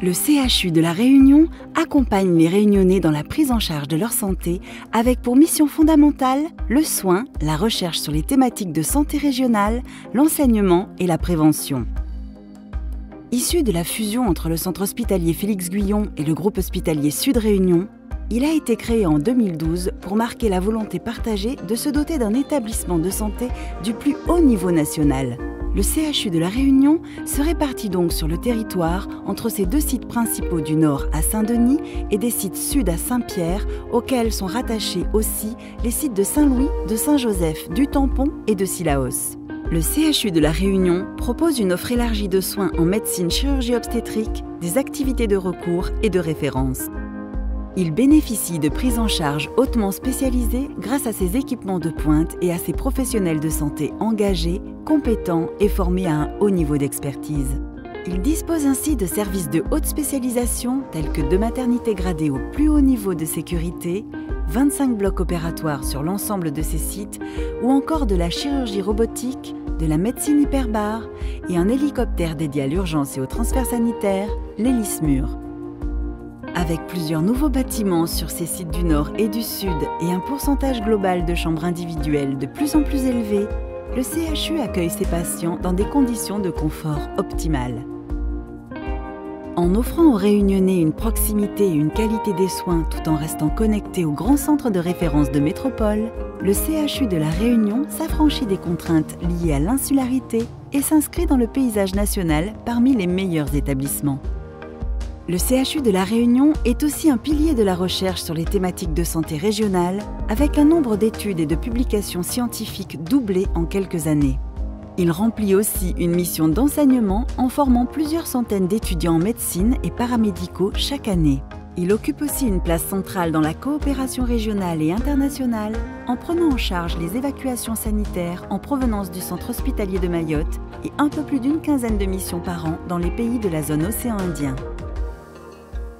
Le CHU de La Réunion accompagne les Réunionnais dans la prise en charge de leur santé avec pour mission fondamentale le soin, la recherche sur les thématiques de santé régionale, l'enseignement et la prévention. Issu de la fusion entre le centre hospitalier Félix-Guyon et le groupe hospitalier Sud Réunion, il a été créé en 2012 pour marquer la volonté partagée de se doter d'un établissement de santé du plus haut niveau national. Le CHU de La Réunion se répartit donc sur le territoire entre ses deux sites principaux du nord à Saint-Denis et des sites sud à Saint-Pierre, auxquels sont rattachés aussi les sites de Saint-Louis, de Saint-Joseph, du Tampon et de Sillaos. Le CHU de La Réunion propose une offre élargie de soins en médecine chirurgie obstétrique, des activités de recours et de référence. Il bénéficie de prises en charge hautement spécialisées grâce à ses équipements de pointe et à ses professionnels de santé engagés, compétents et formés à un haut niveau d'expertise. Il dispose ainsi de services de haute spécialisation tels que 2 maternités gradées au plus haut niveau de sécurité, 25 blocs opératoires sur l'ensemble de ses sites ou encore de la chirurgie robotique, de la médecine hyperbare et un hélicoptère dédié à l'urgence et au transfert sanitaire, l'Hélismur. Avec plusieurs nouveaux bâtiments sur ces sites du Nord et du Sud et un pourcentage global de chambres individuelles de plus en plus élevé, le CHU accueille ses patients dans des conditions de confort optimales. En offrant aux Réunionnais une proximité et une qualité des soins tout en restant connecté au grand centre de référence de métropole, le CHU de La Réunion s'affranchit des contraintes liées à l'insularité et s'inscrit dans le paysage national parmi les meilleurs établissements. Le CHU de La Réunion est aussi un pilier de la recherche sur les thématiques de santé régionale, avec un nombre d'études et de publications scientifiques doublé en quelques années. Il remplit aussi une mission d'enseignement en formant plusieurs centaines d'étudiants en médecine et paramédicaux chaque année. Il occupe aussi une place centrale dans la coopération régionale et internationale en prenant en charge les évacuations sanitaires en provenance du centre hospitalier de Mayotte et un peu plus d'une quinzaine de missions par an dans les pays de la zone océan Indien.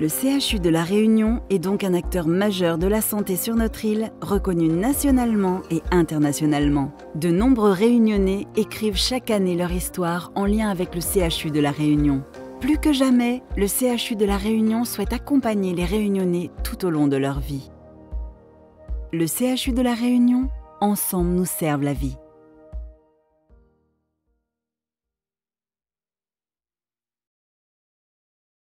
Le CHU de La Réunion est donc un acteur majeur de la santé sur notre île, reconnu nationalement et internationalement. De nombreux Réunionnais écrivent chaque année leur histoire en lien avec le CHU de La Réunion. Plus que jamais, le CHU de La Réunion souhaite accompagner les Réunionnais tout au long de leur vie. Le CHU de La Réunion, ensemble nous servent la vie.